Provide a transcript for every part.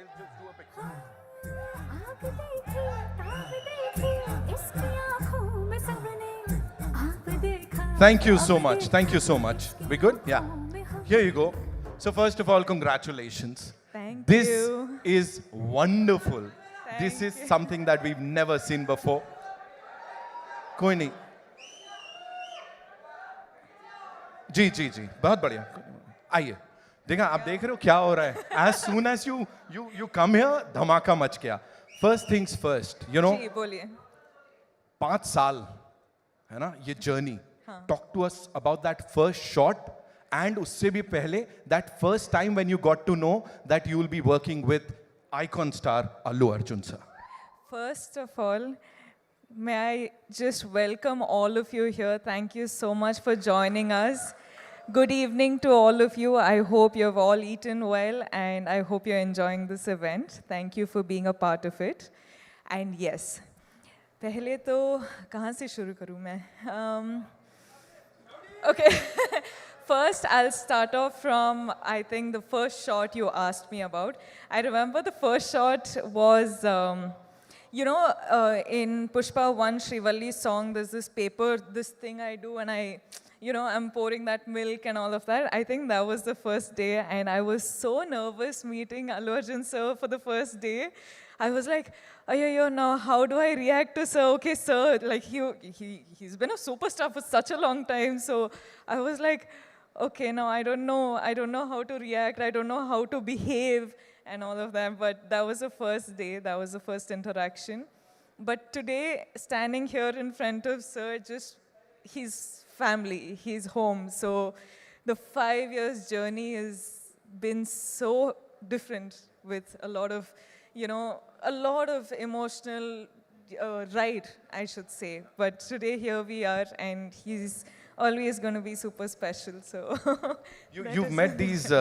we'll just do a picture. आग देखी ताब देखी इसकी आँखों में सबने आप देखा Thank you so much. Thank you so much. We good? Yeah. Here you go. So first of all, congratulations. Thank This you. is wonderful. This Thank is you. something that we've never seen before. कोई नहीं. जी जी जी बहुत बढ़िया. आइए. देखा आप देख रहे हो क्या हो रहा है. As soon as you come here, धमाका मच गया. First things first. You know, जी बोलिए. 5 साल है ना ये journey. Talk to us about that first shot. And उससे भी पहले that first time when you got to know that you will be working with icon star Allu Arjun sir. First of all, may I just welcome all of you here. Thank you so much for joining us. Good evening to all of you. I hope you've all eaten well and I hope you're enjoying this event. Thank you for being a part of it. And yes, पहले तो कहाँ से शुरू करूँ मैं? Okay. First, I'll start off from, I think, the first shot you asked me about. I remember the first shot was, in Pushpa 1, Srivalli's song, there's this paper, this thing I do, and I'm pouring that milk and all of that. I think that was the first day, and I was so nervous meeting Allu Arjun sir for the first day. I was like, yo, now how do I react to sir? Okay, sir, like he's been a superstar for such a long time. So I was like, okay, now I don't know how to react. I don't know how to behave and all of that. But that was the first day. That was the first interaction. But today, standing here in front of sir, just his family, his home. So the 5 years journey has been so different with a lot of emotional ride, I should say. But today here we are, and he's always going to be super special. So You've met these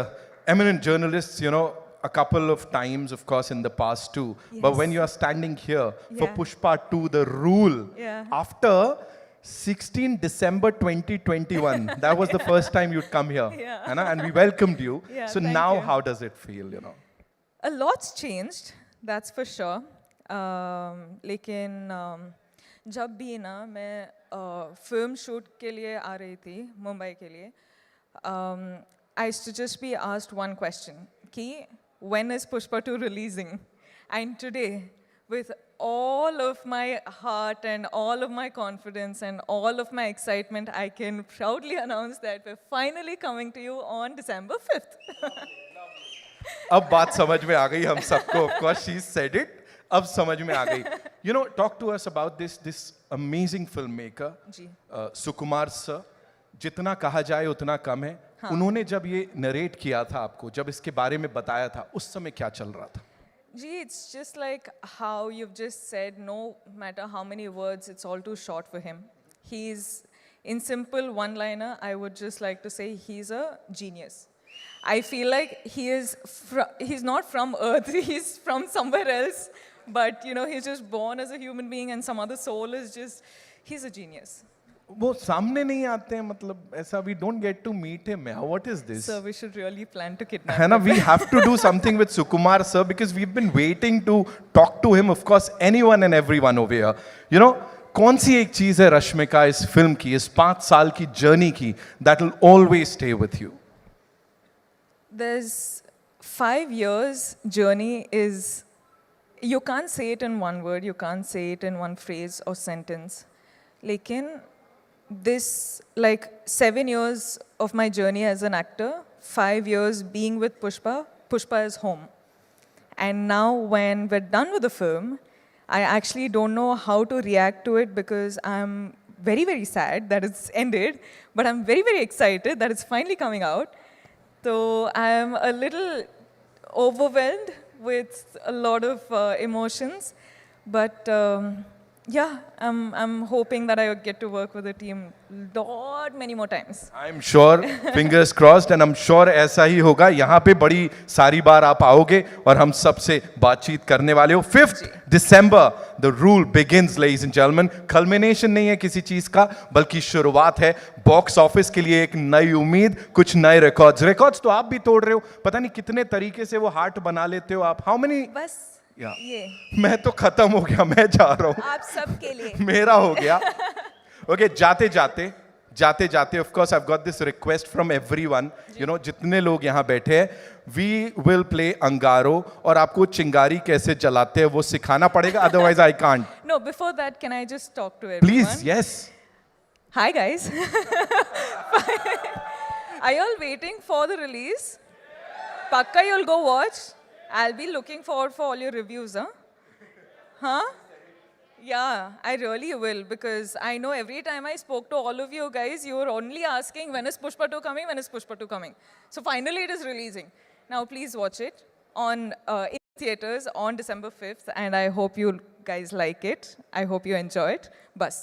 eminent journalists, a couple of times, of course, in the past too. But when Yes. you are standing here for Yeah. Pushpa 2, The Rule, Yeah. after 16 December 2021, that was the first time you'd come here. Yeah. है ना? And we welcomed you. Yeah, So thank now you. how does it feel, A lot's changed, that's for sure. लेकिन जब भी ना मैं film shoot के लिए आ रही थी मुंबई के लिए, I used to just be asked one question, कि when is Pushpa 2 releasing? And today, with all of my heart and all of my confidence and all of my excitement, I can proudly announce that we're finally coming to you on December 5th. अब बात समझ में आ गई हम सबको. Of course, she said it. अब समझ में आ गई. Talk to us about this amazing filmmaker, जी. सुकुमार सर. जितना कहा जाए उतना कम है. उन्होंने जब ये नरेट किया था आपको, जब इसके बारे में बताया था, उस समय क्या चल रहा था? Gee, it's just like how you've just said, no matter how many words, it's all too short for him. He's, in simple one-liner, I would just like to say he's a genius. I feel like he's not from Earth, he's from somewhere else, but he's just born as a human being and some other soul is just, he's a genius. वो सामने नहीं आते हैं, मतलब ऐसा we don't get to meet him. What is this? So we should really plan to kidnap है ना, him. we have to do something with Sukumar sir because we've been waiting to talk to him. Of course, anyone and everyone over here. कौन सी एक चीज है रश्मिका इस film की, इस 5 साल की जर्नी की, that will always stay with you? There's 5 years journey is, you can't say it in one word, you can't say it in one phrase or sentence. Lekin, this, like 7 years of my journey as an actor, 5 years being with Pushpa, Pushpa is home. And now when we're done with the film, I actually don't know how to react to it because I'm very, very sad that it's ended, but I'm very, very excited that it's finally coming out. So I'm a little overwhelmed with a lot of emotions, but Yeah, I'm hoping that I get to work with the team lot many more times. I am sure, fingers crossed, and I am sure ऐसा ही होगा. यहाँ पे बड़ी सारी बार आप आओगे और हम सबसे बातचीत करने वाले हो. 5th December, the rule begins, ladies and gentlemen. Culmination नहीं है किसी चीज का, बल्कि शुरुआत है बॉक्स ऑफिस के लिए एक नई उम्मीद, कुछ नए रिकॉर्ड्स तो आप भी तोड़ रहे हो. पता नहीं कितने तरीके से वो हार्ट बना लेते हो आप. How many? बस Yeah. ये मैं तो खत्म हो गया, मैं जा रहा हूँ. आप सबके लिए. मेरा हो गया. ओके, जाते जाते of course I have got this request from everyone, you know, जितने लोग यहाँ बैठे हैं, वी विल प्ले अंगारो, और आपको चिंगारी कैसे जलाते हैं वो सिखाना पड़ेगा, otherwise I can't. No, before that, can I just talk to everyone? Please, yes. Hi guys. Are you all waiting for the release? Pakka you'll go watch. I'll be looking forward for all your reviews, huh? Huh? Yeah, I really will, because I know every time I spoke to all of you guys, you were only asking when is Pushpa 2 coming, when is Pushpa 2 coming. So finally it is releasing. Now please watch it on in theaters on December 5th, and I hope you guys like it. I hope you enjoy it. Bas.